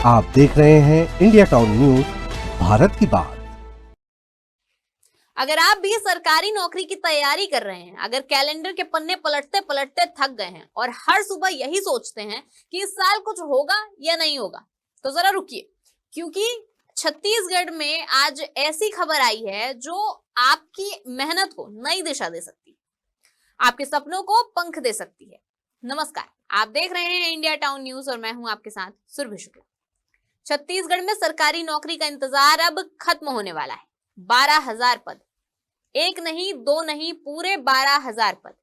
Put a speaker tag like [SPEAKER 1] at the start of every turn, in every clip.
[SPEAKER 1] आप देख रहे हैं इंडिया टाउन न्यूज, भारत की बात।
[SPEAKER 2] अगर आप भी सरकारी नौकरी की तैयारी कर रहे हैं, अगर कैलेंडर के पन्ने पलटते पलटते थक गए हैं और हर सुबह यही सोचते हैं कि इस साल कुछ होगा या नहीं होगा, तो जरा रुकिए, क्योंकि छत्तीसगढ़ में आज ऐसी खबर आई है जो आपकी मेहनत को नई दिशा दे सकती है, आपके सपनों को पंख दे सकती है। नमस्कार, आप देख रहे हैं इंडिया टाउन न्यूज और मैं हूं आपके साथ सुरभि शुक्ला। छत्तीसगढ़ में सरकारी नौकरी का इंतजार अब खत्म होने वाला है। 12,000 पद, एक नहीं दो नहीं, पूरे 12,000 पद।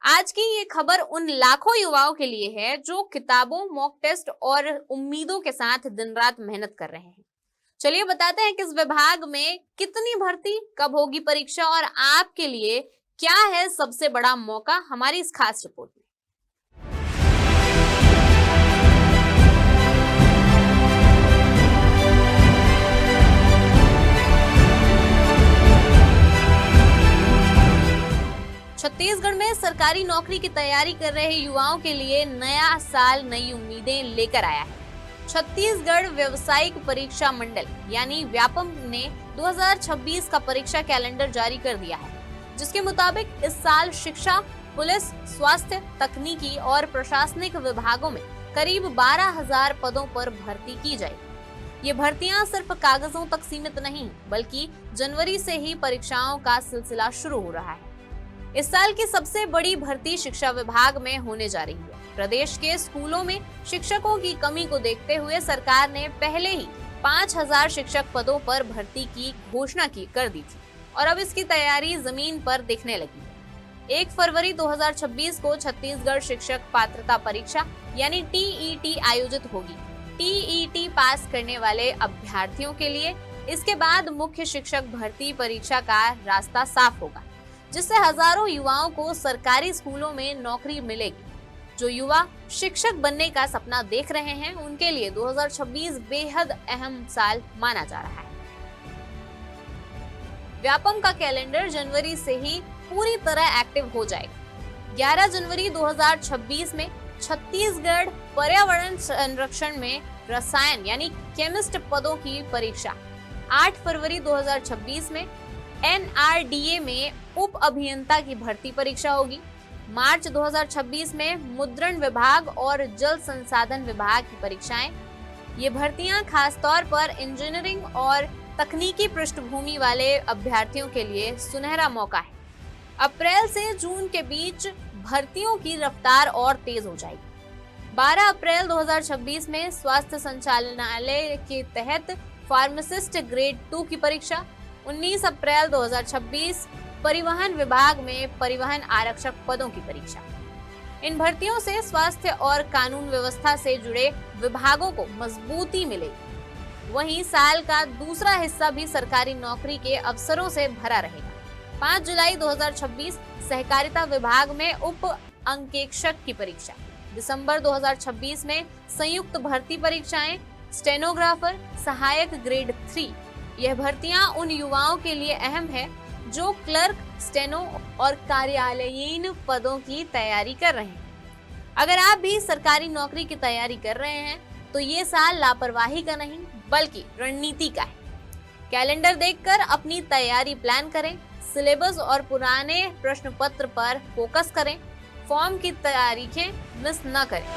[SPEAKER 2] आज की ये खबर उन लाखों युवाओं के लिए है जो किताबों, मॉक टेस्ट और उम्मीदों के साथ दिन रात मेहनत कर रहे हैं। चलिए बताते हैं किस विभाग में कितनी भर्ती, कब होगी परीक्षा और आपके लिए क्या है सबसे बड़ा मौका, हमारी इस खास रिपोर्ट में। छत्तीसगढ़ में सरकारी नौकरी की तैयारी कर रहे युवाओं के लिए नया साल नई उम्मीदें लेकर आया है। छत्तीसगढ़ व्यावसायिक परीक्षा मंडल यानी व्यापम ने 2026 का परीक्षा कैलेंडर जारी कर दिया है, जिसके मुताबिक इस साल शिक्षा, पुलिस, स्वास्थ्य, तकनीकी और प्रशासनिक विभागों में करीब 12,000 पदों पर भर्ती की जाएगी। ये भर्तियां सिर्फ कागजों तक सीमित नहीं, बल्कि जनवरी से ही परीक्षाओं का सिलसिला शुरू हो रहा है। इस साल की सबसे बड़ी भर्ती शिक्षा विभाग में होने जा रही है। प्रदेश के स्कूलों में शिक्षकों की कमी को देखते हुए सरकार ने पहले ही 5,000 शिक्षक पदों पर भर्ती की घोषणा कर दी थी और अब इसकी तैयारी जमीन पर दिखने लगी है। 1 फरवरी 2026 को छत्तीसगढ़ शिक्षक पात्रता परीक्षा यानी TET आयोजित होगी। TET पास करने वाले अभ्यर्थियों के लिए इसके बाद मुख्य शिक्षक भर्ती परीक्षा का रास्ता साफ होगा, जिससे हजारों युवाओं को सरकारी स्कूलों में नौकरी मिलेगी। जो युवा शिक्षक बनने का सपना देख रहे हैं, उनके लिए 2026 बेहद अहम साल माना जा रहा है। व्यापम का कैलेंडर जनवरी से ही पूरी तरह एक्टिव हो जाएगा। 11 जनवरी 2026 में छत्तीसगढ़ पर्यावरण संरक्षण में रसायन यानी केमिस्ट पदों की परीक्षा, 8 फरवरी 2026 में NRDA में उप अभियंता की भर्ती परीक्षा होगी। मार्च 2026 में मुद्रण विभाग और जल संसाधन विभाग की परीक्षाएं। ये भर्तियां खासतौर पर इंजीनियरिंग और तकनीकी पृष्ठभूमि वाले अभ्यर्थियों के लिए सुनहरा मौका है। अप्रैल से जून के बीच भर्तियों की रफ्तार और तेज हो जाएगी। 12 अप्रैल 2026 में स्वास्थ्य संचालनालय के तहत फार्मासिस्ट ग्रेड 2 की परीक्षा। 19 अप्रैल 2026 परिवहन विभाग में परिवहन आरक्षक पदों की परीक्षा। इन भर्तियों से स्वास्थ्य और कानून व्यवस्था से जुड़े विभागों को मजबूती मिलेगी। वहीं साल का दूसरा हिस्सा भी सरकारी नौकरी के अवसरों से भरा रहेगा। 5 जुलाई 2026 सहकारिता विभाग में उप अंकेक्षक की परीक्षा। दिसंबर 2026 में संयुक्त भर्ती परीक्षाएं, स्टेनोग्राफर, सहायक ग्रेड 3। यह भर्तियां उन युवाओं के लिए अहम है जो क्लर्क, स्टेनो और कार्यालयीन पदों की तैयारी कर रहे हैं। अगर आप भी सरकारी नौकरी की तैयारी कर रहे हैं तो ये साल लापरवाही का नहीं बल्कि रणनीति का है। कैलेंडर देखकर अपनी तैयारी प्लान करें, सिलेबस और पुराने प्रश्न पत्र पर फोकस करें, फॉर्म की तारीखें मिस न करें।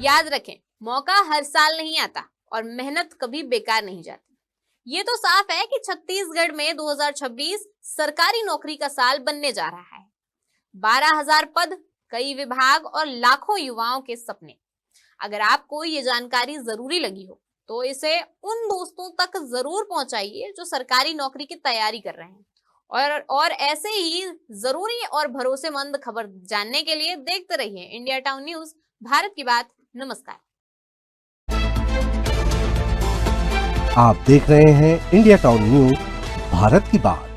[SPEAKER 2] याद रखें, मौका हर साल नहीं आता और मेहनत कभी बेकार नहीं जाती। ये तो साफ है कि छत्तीसगढ़ में 2026 सरकारी नौकरी का साल बनने जा रहा है। 12,000 पद, कई विभाग और लाखों युवाओं के सपने। अगर आपको ये जानकारी जरूरी लगी हो तो इसे उन दोस्तों तक जरूर पहुंचाइए जो सरकारी नौकरी की तैयारी कर रहे हैं। और ऐसे ही जरूरी और भरोसेमंद खबर जानने के लिए देखते रहिए इंडिया टाउन न्यूज, भारत की बात। नमस्कार।
[SPEAKER 1] आप देख रहे हैं इंडिया टाउन न्यूज, भारत की बात।